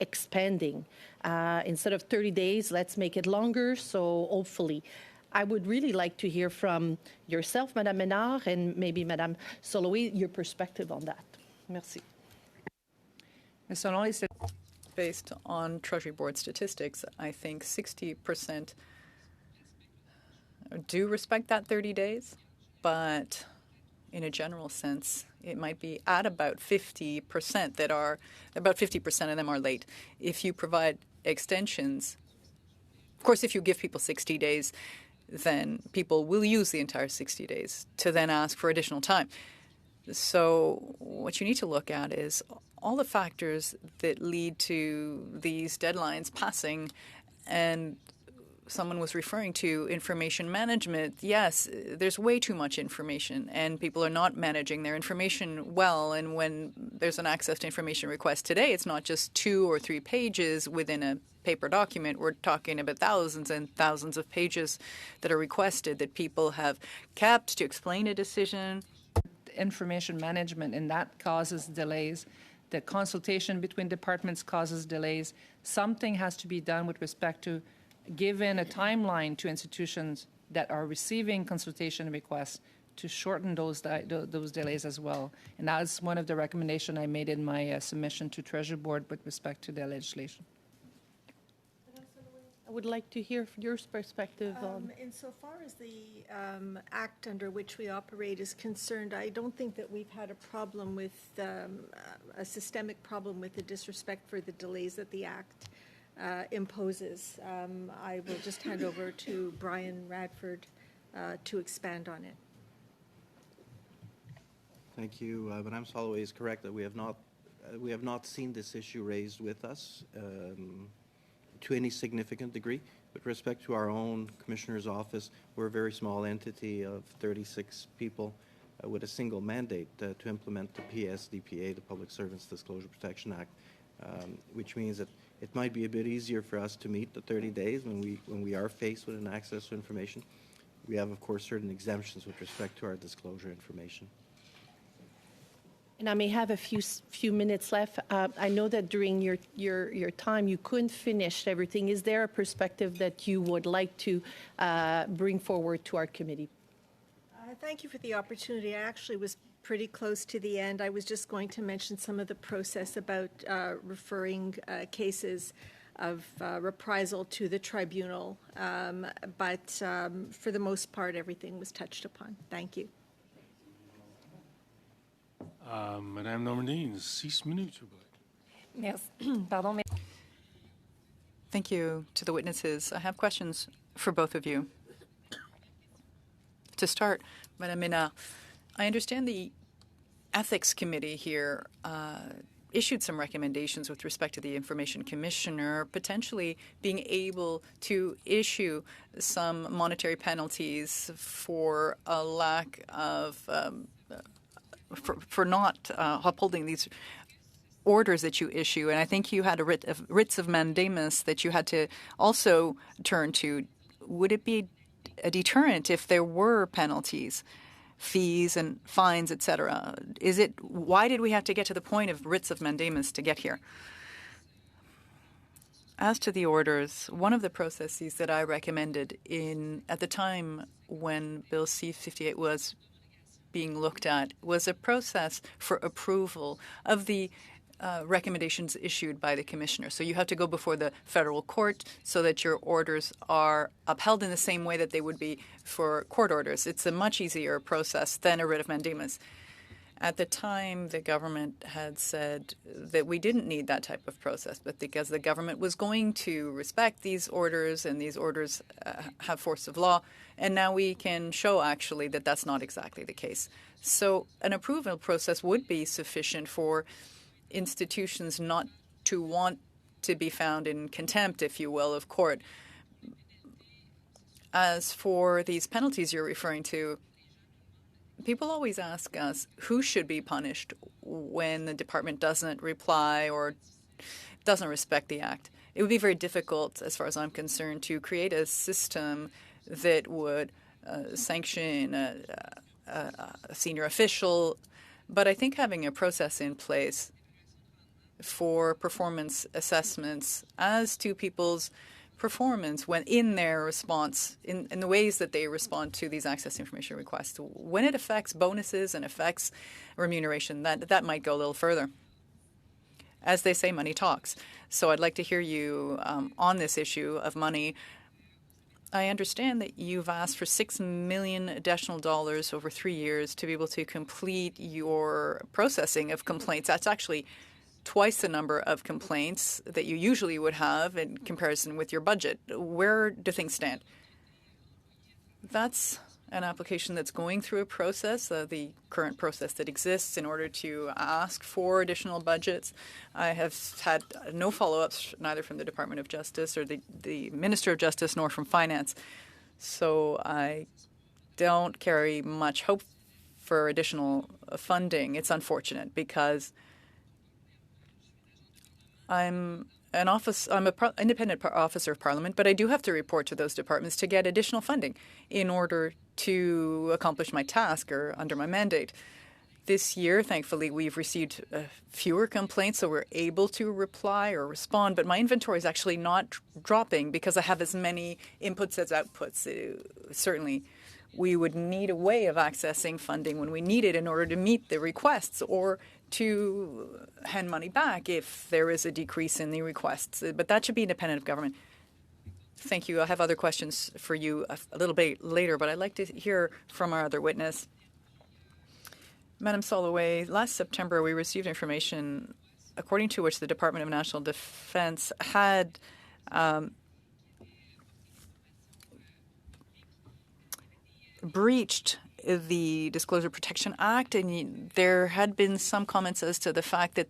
expanding. Instead of 30 days, let's make it longer. So hopefully, I would really like to hear from yourself, Madame Ménard, and maybe Madame Soloway, your perspective on that. Merci. Based on Treasury Board statistics, I think 60% do respect that 30 days, but in a general sense, it might be at about 50% about 50% of them are late. If you provide extensions, of course, if you give people 60 days, then people will use the entire 60 days to then ask for additional time. So what you need to look at is all the factors that lead to these deadlines passing. And someone was referring to information management. Yes, there's way too much information, and people are not managing their information well. And when there's an access to information request today, it's not just 2 or 3 pages within a paper document. We're talking about thousands and thousands of pages that are requested that people have kept to explain a decision. Information management, and that causes delays. The consultation between departments causes delays. Something has to be done with respect to giving a timeline to institutions that are receiving consultation requests to shorten those delays as well. And that is one of the recommendations I made in my submission to Treasury Board with respect to the legislation. I would like to hear your perspective on. Insofar as the act under which we operate is concerned, I don't think that we've had a problem with a systemic problem with the disrespect for the delays that the act imposes. I will just hand over to Brian Radford to expand on it. Thank you. Madame Soloway is correct that we have not seen this issue raised with us to any significant degree. With respect to our own Commissioner's office, we're a very small entity of 36 people with a single mandate to implement the PSDPA, the Public Servants Disclosure Protection Act, which means that it might be a bit easier for us to meet the 30 days when we are faced with an access to information. We have, of course, certain exemptions with respect to our disclosure information. And I may have a few minutes left. I know that during your time you couldn't finish everything. Is there a perspective that you would like to bring forward to our committee? Thank you for the opportunity. I actually was pretty close to the end. I was just going to mention some of the process about referring cases of reprisal to the tribunal, but for the most part, everything was touched upon. Thank you. Madame Normandin, 6 minutes. Thank you to the witnesses. I have questions for both of you. To start, Madame Ménard, I understand the Ethics Committee here issued some recommendations with respect to the Information Commissioner potentially being able to issue some monetary penalties for a lack of for not upholding these orders that you issue. And I think you had writs of mandamus that you had to also turn to. Would it be a deterrent if there were penalties, fees and fines, etc.? Why did we have to get to the point of writs of mandamus to get here? As to the orders, one of the processes that I recommended at the time when Bill C-58 was being looked at was a process for approval of the recommendations issued by the commissioner. So you have to go before the federal court so that your orders are upheld in the same way that they would be for court orders. It's a much easier process than a writ of mandamus. At the time, the government had said that we didn't need that type of process, but because the government was going to respect these orders and these orders have force of law, and now we can show actually that that's not exactly the case. So an approval process would be sufficient for institutions not to want to be found in contempt, if you will, of court. As for these penalties you're referring to, people always ask us who should be punished when the department doesn't reply or doesn't respect the act. It would be very difficult, as far as I'm concerned, to create a system that would sanction a senior official. But I think having a process in place for performance assessments as to people's performance when in their response, in the ways that they respond to these access information requests. When it affects bonuses and affects remuneration, that might go a little further. As they say, money talks. So I'd like to hear you on this issue of money. I understand that you've asked for $6 million additional dollars over 3 years to be able to complete your processing of complaints. That's actually twice the number of complaints that you usually would have in comparison with your budget. Where do things stand? That's an application that's going through a process, the current process that exists in order to ask for additional budgets. I have had no follow-ups, neither from the Department of Justice or the Minister of Justice nor from Finance. So I don't carry much hope for additional funding. It's unfortunate because I'm an independent officer of Parliament, but I do have to report to those departments to get additional funding in order to accomplish my task or under my mandate. This year, thankfully, we've received fewer complaints, so we're able to reply or respond, but my inventory is actually not dropping because I have as many inputs as outputs. Certainly, we would need a way of accessing funding when we need it in order to meet the requests or to hand money back if there is a decrease in the requests. But that should be independent of government. Thank you. I have other questions for you a little bit later, but I'd like to hear from our other witness. Madam Soloway, last September we received information according to which the Department of National Defence had breached the Disclosure Protection Act, and there had been some comments as to the fact that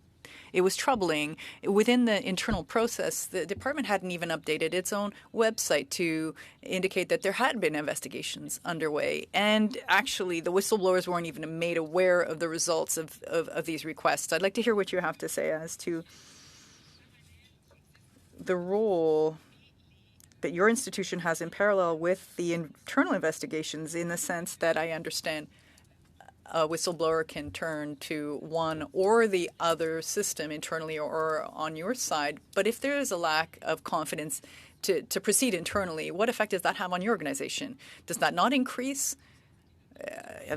it was troubling. Within the internal process, the department hadn't even updated its own website to indicate that there had been investigations underway. And actually, the whistleblowers weren't even made aware of the results of these requests. I'd like to hear what you have to say as to the role that your institution has in parallel with the internal investigations, in the sense that I understand a whistleblower can turn to one or the other system internally or on your side. But if there is a lack of confidence to proceed internally, what effect does that have on your organization? Does that not increase over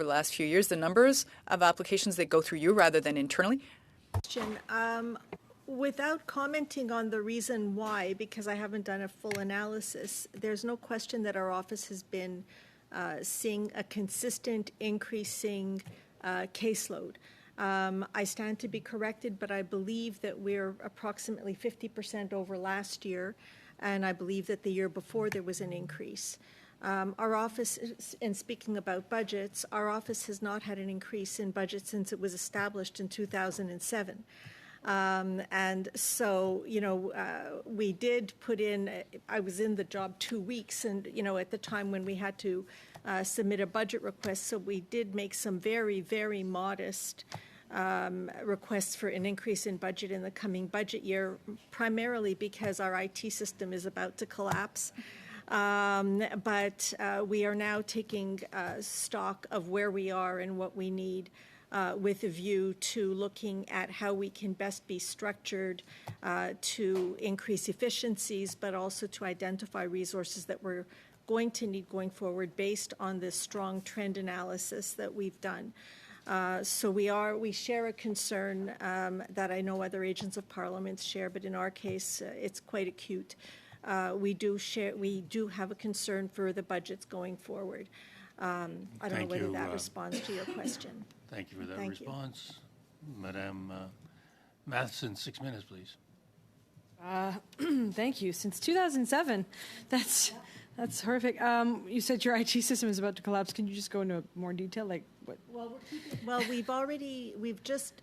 the last few years the numbers of applications that go through you rather than internally? Without commenting on the reason why, because I haven't done a full analysis, there's no question that our office has been seeing a consistent increasing caseload. I stand to be corrected, but I believe that we're approximately 50% over last year, and I believe that the year before there was an increase. Our office, and speaking about budgets, our office has not had an increase in budget since it was established in 2007. And so, we did put in, I was in the job 2 weeks, and, at the time when we had to submit a budget request, so we did make some very, very modest requests for an increase in budget in the coming budget year, primarily because our IT system is about to collapse. But we are now taking stock of where we are and what we need, with a view to looking at how we can best be structured to increase efficiencies, but also to identify resources that we're going to need going forward based on this strong trend analysis that we've done. So we share a concern that I know other agents of Parliament share, but in our case, it's quite acute. We do have a concern for the budgets going forward. I don't know whether that responds to your question. Thank you for that response. Madame Matheson, 6 minutes, please. Thank you. Since 2007, that's horrific. You said your IT system is about to collapse. Can you just go into more detail? Like what? Well, we've just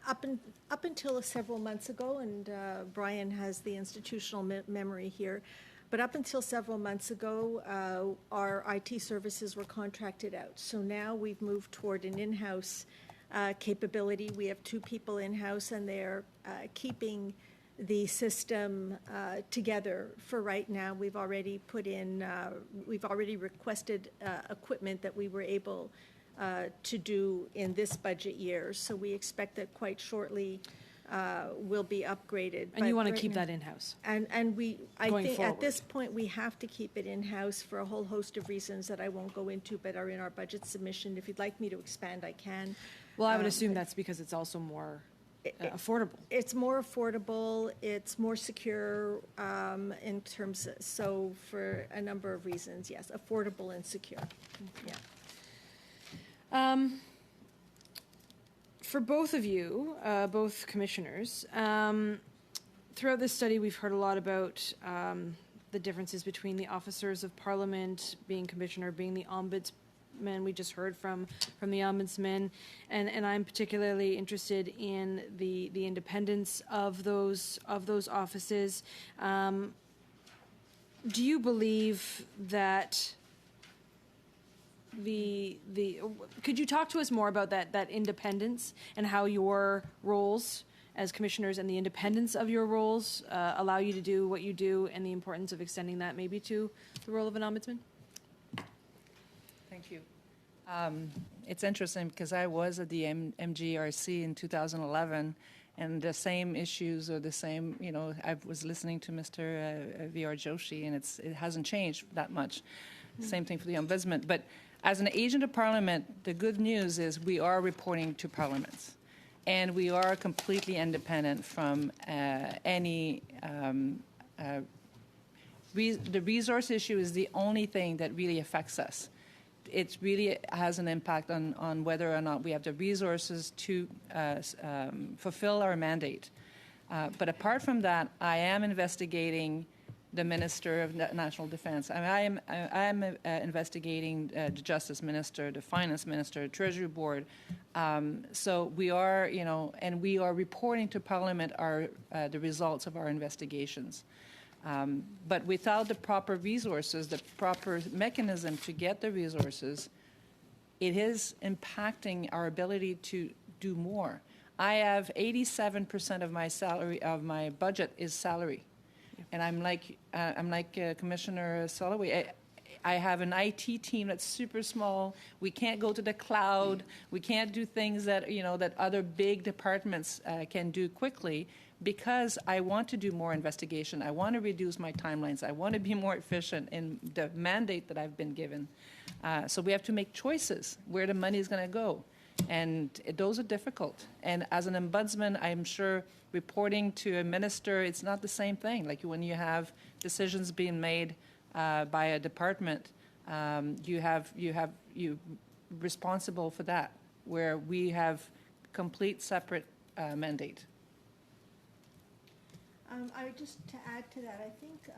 up until several months ago, and Brian has the institutional memory here. But up until several months ago, our IT services were contracted out. So now we've moved toward an in-house capability. We have 2 people in-house, and they're keeping the system together for right now. We've already requested equipment that we were able to do in this budget year. So we expect that quite shortly will be upgraded. And you But want to right keep now- that in-house? And I Going think at forward. this point, we have to keep it in-house for a whole host of reasons that I won't go into, but are in our budget submission. If you'd like me to expand, I can. Well, I would assume that's because it's also more affordable. It's more affordable, it's more secure in terms of, so for a number of reasons, yes, affordable and secure. Yeah. For both of you, both commissioners, throughout this study, we've heard a lot about the differences between the officers of Parliament, being commissioner, being the ombudsman. We just heard from the ombudsman, and I'm particularly interested in the independence of those offices. Do you believe that could you talk to us more about that independence and how your roles as commissioners and the independence of your roles allow you to do what you do, and the importance of extending that maybe to the role of an ombudsman? Thank you. It's interesting because I was at the MGRC in 2011, and the same issues or the same, I was listening to Mr. V.R. Joshi, and it hasn't changed that much. Same thing for the ombudsman. But as an agent of Parliament, the good news is we are reporting to parliaments, and we are completely independent from any. The resource issue is the only thing that really affects us. It really has an impact on whether or not we have the resources to fulfill our mandate. But apart from that, I am investigating the Minister of National Defense. I am investigating the Justice Minister, the Finance Minister, Treasury Board. So we are, and we are reporting to Parliament the results of our investigations. But without the proper resources, the proper mechanism to get the resources, it is impacting our ability to do more. I have 87% of my salary, of my budget is salary. And I'm like Commissioner Soloway. I have an IT team that's super small. We can't go to the cloud. We can't do things that that other big departments can do quickly, because I want to do more investigation. I want to reduce my timelines. I want to be more efficient in the mandate that I've been given. So we have to make choices where the money is going to go. And those are difficult. And as an ombudsman, I'm sure reporting to a minister, it's not the same thing. Like when you have decisions being made by a department, you responsible for that, where we have complete separate mandate. Just to add to that, I think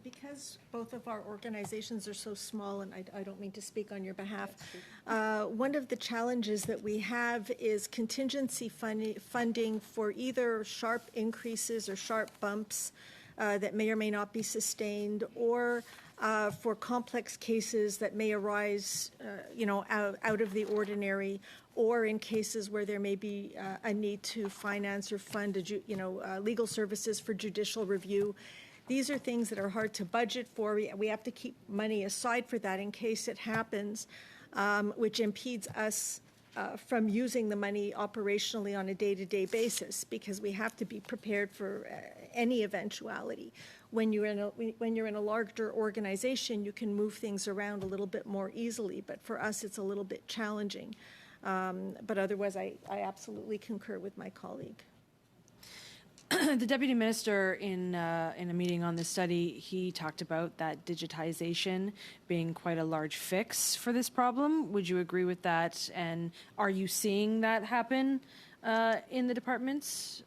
because both of our organizations are so small, and I don't mean to speak on your behalf, one of the challenges that we have is contingency funding for either sharp increases or sharp bumps that may or may not be sustained, or for complex cases that may arise, out of the ordinary, or in cases where there may be a need to finance or fund, legal services for judicial review. These are things that are hard to budget for. We have to keep money aside for that in case it happens, which impedes us from using the money operationally on a day-to-day basis, because we have to be prepared for any eventuality. When you're in a larger organization, you can move things around a little bit more easily, but for us, it's a little bit challenging. But otherwise, I absolutely concur with my colleague. The Deputy Minister, in a meeting on this study, he talked about that digitization being quite a large fix for this problem. Would you agree with that? And are you seeing that happen in the departments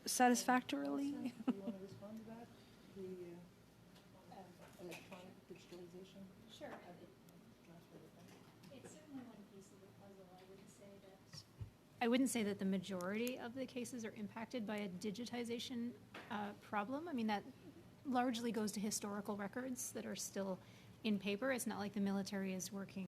satisfactorily? Do you want to respond to that? The electronic digitalization? Sure. It's certainly one piece of the puzzle. I wouldn't say that the majority of the cases are impacted by a digitization problem. I mean, that largely goes to historical records that are still in paper. It's not like the military is working